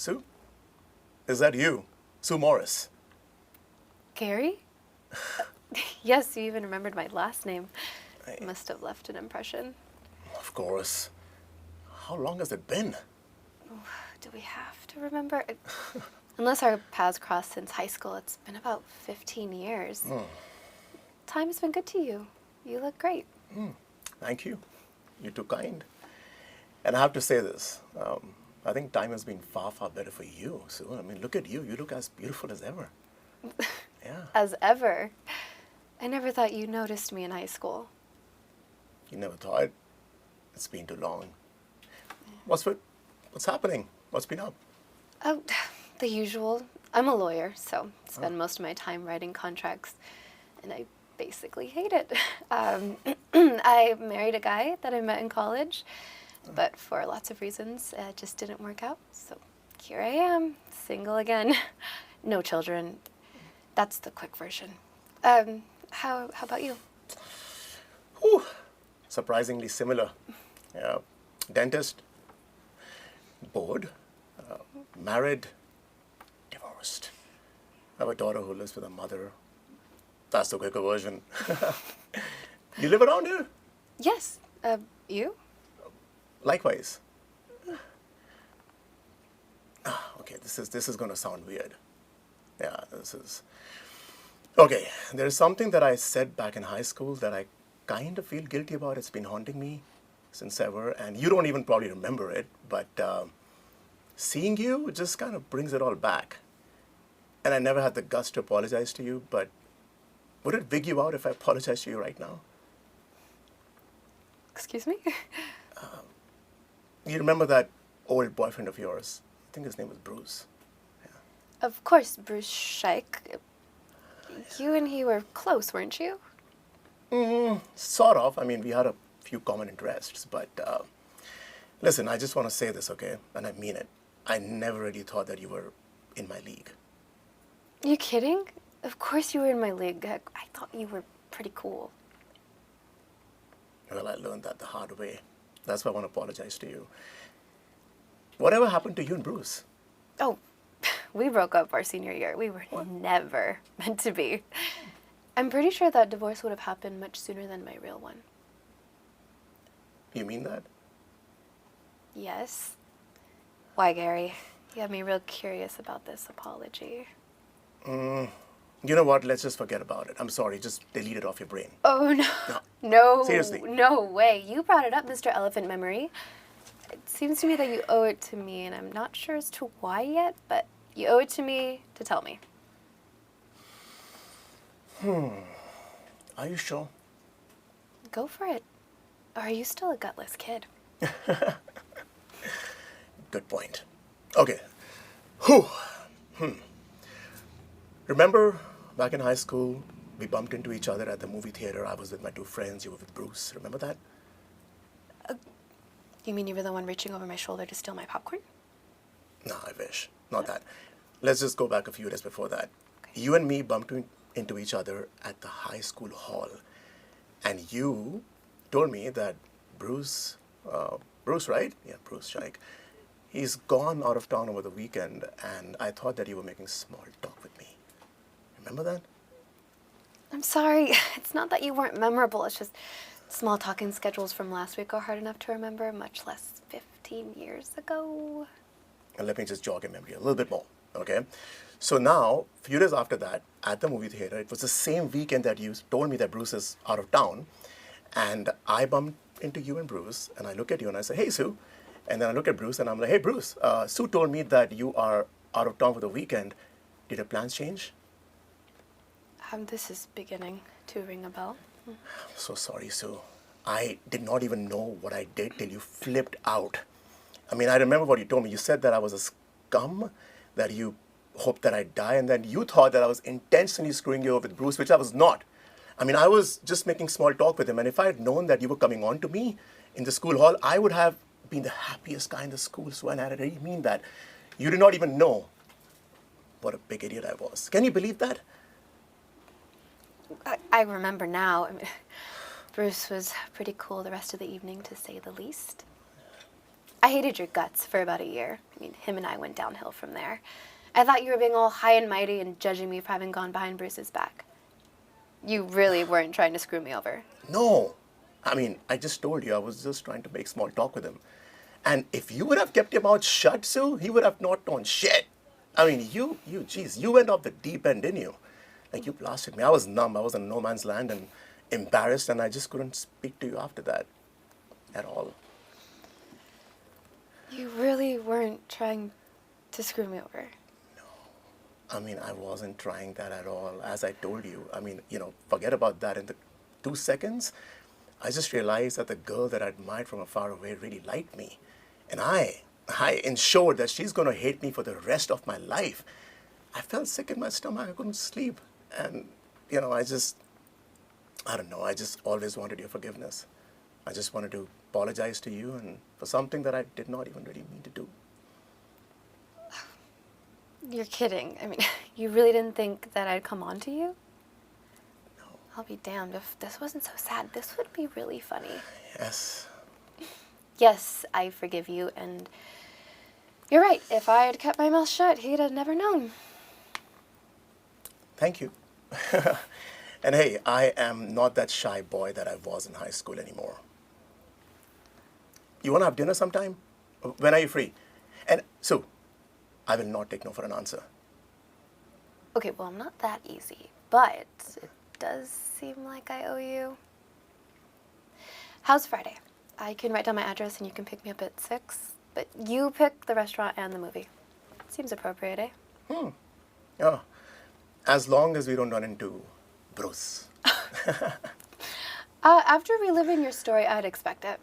Sue? Is that you? Sue Morris? Gary? Yes, you even remembered my last name. I- Must have left an impression. Of course. How long has it been? Do we have to remember? Unless our paths crossed since high school, it's been about 15 years. Time's been good to you. You look great. Thank you. You're too kind. And I have to say this. I think time has been far, far better for you, Sue. I mean, look at you. You look as beautiful as ever. Yeah. As ever. I never thought you noticed me in high school. You never thought. It's been too long. What's happening? What's been up? Oh, the usual. I'm a lawyer, so spend most of my time writing contracts, and I basically hate it. I married a guy that I met in college, but for lots of reasons, it just didn't work out. So here I am, single again. No children. That's the quick version. How about you? Whew. Surprisingly similar. Yeah. Dentist, bored, married, divorced. I have a daughter who lives with her mother. That's the quicker version. You live around here? Yes. You? Likewise. Okay, this is gonna sound weird. Yeah, this is. Okay, there is something that I said back in high school that I kind of feel guilty about. It's been haunting me since ever, and you don't even probably remember it, but seeing you just kind of brings it all back. And I never had the guts to apologize to you, but would it wig you out if I apologize to you right now? Excuse me? You remember that old boyfriend of yours? I think his name was Bruce. Of course, Bruce Scheich. You and he were close, weren't you? Sort of. I mean, we had a few common interests, but listen, I just want to say this, okay? And I mean it. I never really thought that you were in my league. You kidding? Of course you were in my league. I thought you were pretty cool. Well, I learned that the hard way. That's why I want to apologize to you. Whatever happened to you and Bruce? Oh, we broke up our senior year. We were never meant to be. I'm pretty sure that divorce would have happened much sooner than my real one. You mean that? Yes. Why, Gary? You have me real curious about this apology. You know what? Let's just forget about it. I'm sorry. Just delete it off your brain. Oh, no. No. No. Seriously. No way. You brought it up, Mr. Elephant Memory. It seems to me that you owe it to me, and I'm not sure as to why yet, but you owe it to me to tell me. Are you sure? Go for it. Or are you still a gutless kid? Good point. Okay. Whew. Remember back in high school, we bumped into each other at the movie theater. I was with my two friends. You were with Bruce. Remember that? You mean you were the one reaching over my shoulder to steal my popcorn? No, I wish. Not that. Let's just go back a few days before that. Okay. You and me bumped into each other at the high school hall. And you told me that Bruce, right? Yeah, Bruce Scheich. He's gone out of town over the weekend, and I thought that you were making small talk with me. Remember that? I'm sorry. It's not that you weren't memorable. It's just small talking schedules from last week are hard enough to remember, much less 15 years ago. And let me just jog your memory a little bit more, okay? So now, a few days after that, at the movie theater, it was the same weekend that you told me that Bruce is out of town, and I bumped into you and Bruce, and I look at you and I say, hey, Sue. And then I look at Bruce and I'm like, hey, Bruce, Sue told me that you are out of town for the weekend. Did your plans change? This is beginning to ring a bell. I'm so sorry, Sue. I did not even know what I did till you flipped out. I mean, I remember what you told me. You said that I was a scum, that you hoped that I'd die, and then you thought that I was intentionally screwing you over with Bruce, which I was not. I mean, I was just making small talk with him, and if I had known that you were coming on to me in the school hall, I would have been the happiest guy in the school, Sue, and I really mean that. You did not even know what a big idiot I was. Can you believe that? I remember now. I mean, Bruce was pretty cool the rest of the evening, to say the least. I hated your guts for about a year. I mean, him and I went downhill from there. I thought you were being all high and mighty and judging me for having gone behind Bruce's back. You really weren't trying to screw me over. No. I mean, I just told you I was just trying to make small talk with him. And if you would have kept your mouth shut, Sue, he would have not known shit. I mean, geez, you went off the deep end, didn't you? Like, you blasted me. I was numb. I was in no man's land and embarrassed, and I just couldn't speak to you after that at all. You really weren't trying to screw me over. I mean, I wasn't trying that at all. As I told you, I mean, forget about that. In the 2 seconds, I just realized that the girl that I admired from afar away really liked me. And I ensured that she's going to hate me for the rest of my life. I felt sick in my stomach. I couldn't sleep. And, I don't know. I just always wanted your forgiveness. I just wanted to apologize to you and for something that I did not even really mean to do. You're kidding. I mean, you really didn't think that I'd come on to you? No. I'll be damned. If this wasn't so sad, this would be really funny. Yes. Yes, I forgive you, and you're right. If I had kept my mouth shut, he'd have never known. Thank you. And hey, I am not that shy boy that I was in high school anymore. You want to have dinner sometime? When are you free? And Sue, I will not take no for an answer. Okay, well, I'm not that easy, but it does seem like I owe you. How's Friday? I can write down my address and you can pick me up at 6, but you pick the restaurant and the movie. Seems appropriate, eh? Yeah. As long as we don't run into Bruce. After reliving your story, I'd expect it.